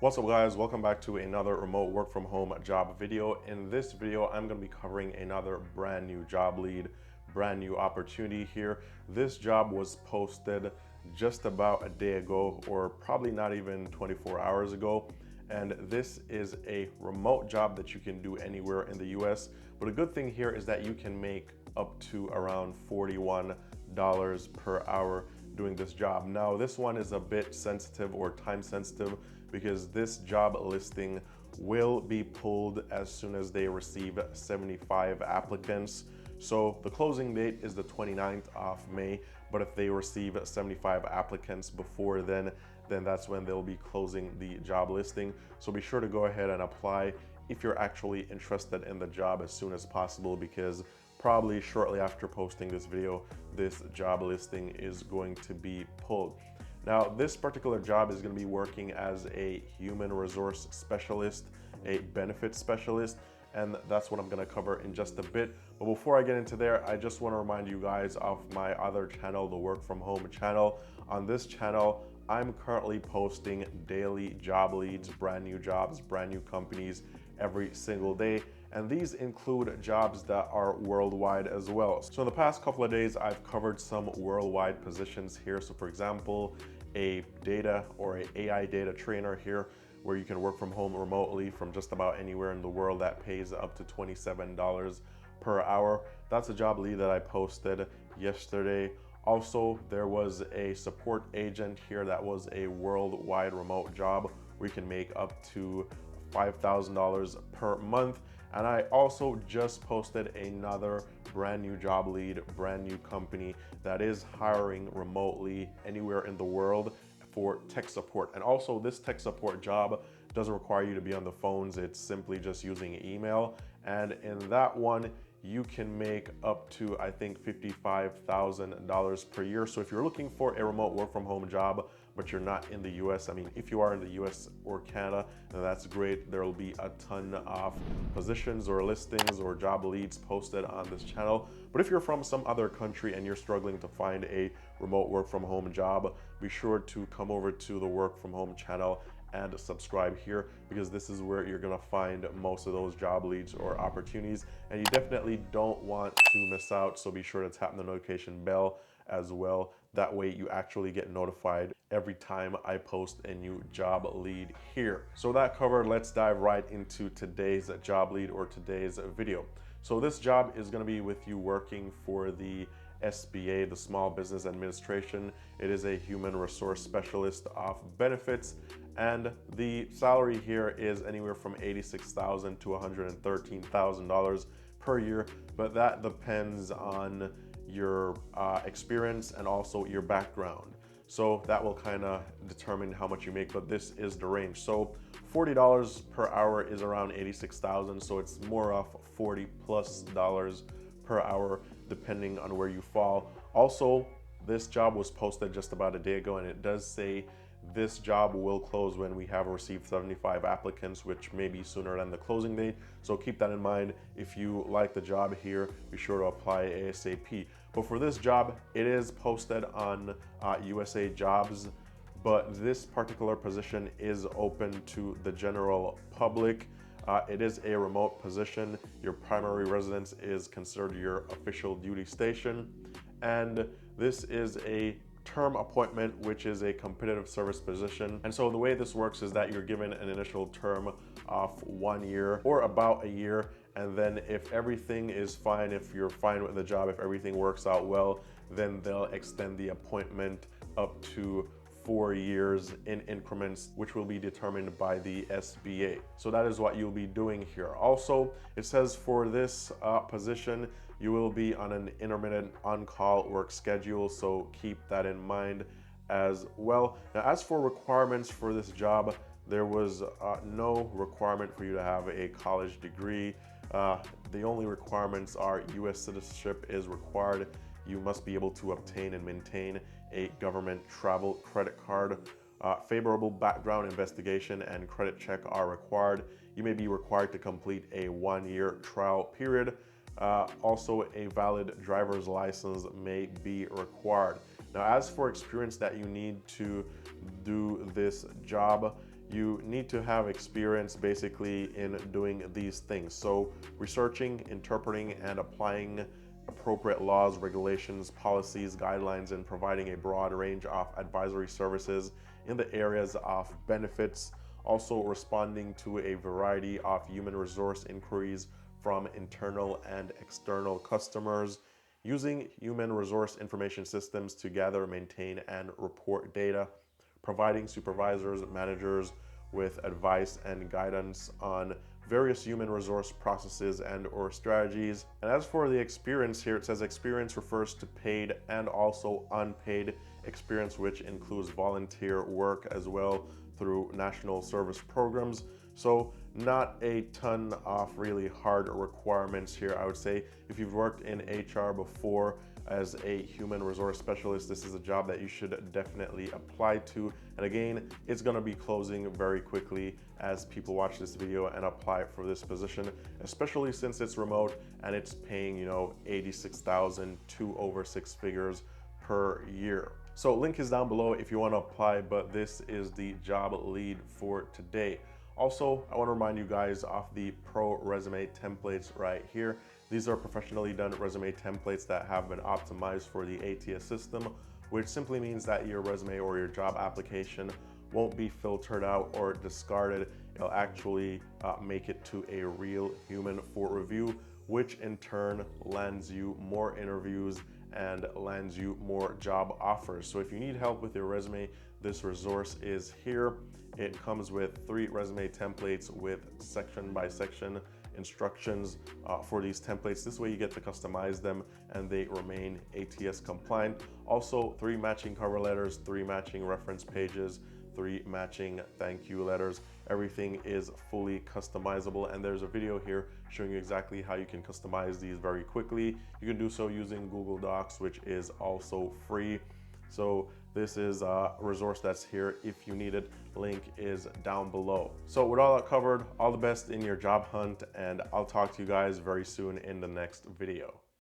What's up guys, welcome back to another remote work from home job video. In this video, I'm going to be covering another brand new job lead, brand new opportunity here. This job was posted just about a day ago, or probably not even 24 hours ago. And this is a remote job that you can do anywhere in the US. But a good thing here is that you can make up to around $41 per hour doing this job. Now, this one is a bit sensitive or time sensitive because this job listing will be pulled as soon as they receive 75 applicants. So the closing date is the 29th of May, but if they receive 75 applicants before then that's when they'll be closing the job listing. So be sure to go ahead and apply if you're actually interested in the job as soon as possible, because probably shortly after posting this video, this job listing is going to be pulled. Now, this particular job is going to be working as a human resource specialist, a benefits specialist, and that's what I'm going to cover in just a bit. But before I get into there, I just want to remind you guys of my other channel, the Work From Home channel. On this channel, I'm currently posting daily job leads, brand new jobs, brand new companies every single day. And these include jobs that are worldwide as well. So in the past couple of days, I've covered some worldwide positions here. So for example, a data or an AI data trainer here, where you can work from home remotely from just about anywhere in the world, that pays up to $27 per hour. That's a job lead that I posted yesterday. Also, there was a support agent here that was a worldwide remote job where you can make up to $5,000 per month. And I also just posted another brand new job lead, brand new company that is hiring remotely anywhere in the world for tech support. And also, this tech support job doesn't require you to be on the phones. It's simply just using email. And in that one, you can make up to, I think, $55,000 per year. So if you're looking for a remote work from home job, but you're not in the US, I mean, if you are in the US or Canada, then that's great. There will be a ton of positions or listings or job leads posted on this channel. But if you're from some other country and you're struggling to find a remote work from home job, be sure to come over to the Work From Home channel and subscribe here, because this is where you're gonna find most of those job leads or opportunities, and you definitely don't want to miss out. So be sure to tap the notification bell as well. That way you actually get notified every time I post a new job lead here. So that covered, let's dive right into today's job lead or today's video. So this job is gonna be with you working for the SBA, the Small Business Administration. It is a human resource specialist of benefits, and the salary here is anywhere from $86,000 to $113,000 per year, but that depends on your experience and also your background. So that will kind of determine how much you make, but this is the range. So $40 per hour is around $86,000, so it's more of $40+ per hour depending on where you fall. Also, this job was posted just about a day ago, and it does say this job will close when we have received 75 applicants, which may be sooner than the closing date. So keep that in mind. If you like the job here, be sure to apply ASAP. But for this job, it is posted on USA Jobs, but this particular position is open to the general public. It is a remote position. Your primary residence is considered your official duty station. And this is a term appointment, which is a competitive service position. And so the way this works is that you're given an initial term of 1 year or about a year. And then if everything is fine, if you're fine with the job, if everything works out well, then they'll extend the appointment up to 4 years in increments, which will be determined by the SBA. So that is what you'll be doing here. Also, it says for this position, you will be on an intermittent on-call work schedule, so keep that in mind as well. Now, as for requirements for this job, there was no requirement for you to have a college degree. The only requirements are US citizenship is required. You must be able to obtain and maintain a government travel credit card. Favorable background investigation and credit check are required. You may be required to complete a 1-year trial period. Also, a valid driver's license may be required. Now, as for experience that you need to do this job, you need to have experience basically in doing these things. So researching, interpreting, and applying appropriate laws, regulations, policies, guidelines, and providing a broad range of advisory services in the areas of benefits. Also responding to a variety of human resource inquiries from internal and external customers, using human resource information systems to gather, maintain, and report data, providing supervisors, managers with advice and guidance on various human resource processes and or strategies. And as for the experience here, it says experience refers to paid and also unpaid experience, which includes volunteer work as well through national service programs. So not a ton of really hard requirements here. I would say if you've worked in HR before as a human resource specialist, this is a job that you should definitely apply to. And again, it's going to be closing very quickly as people watch this video and apply for this position, especially since it's remote and it's paying, you know, 86,000 to over 6 figures per year. So link is down below if you want to apply, but this is the job lead for today. Also, I want to remind you guys of the pro resume templates right here. These are professionally done resume templates that have been optimized for the ATS system, which simply means that your resume or your job application won't be filtered out or discarded. It'll actually make it to a real human for review, which in turn lands you more interviews and lands you more job offers. So if you need help with your resume, this resource is here. It comes with 3 resume templates with section by section instructions for these templates. This way you get to customize them and they remain ATS compliant. Also 3 matching cover letters, 3 matching reference pages, 3 matching thank you letters. Everything is fully customizable, and there's a video here showing you exactly how you can customize these very quickly. You can do so using Google Docs, which is also free. So this is a resource that's here if you need it. Link is down below. So with all that covered, all the best in your job hunt, and I'll talk to you guys very soon in the next video.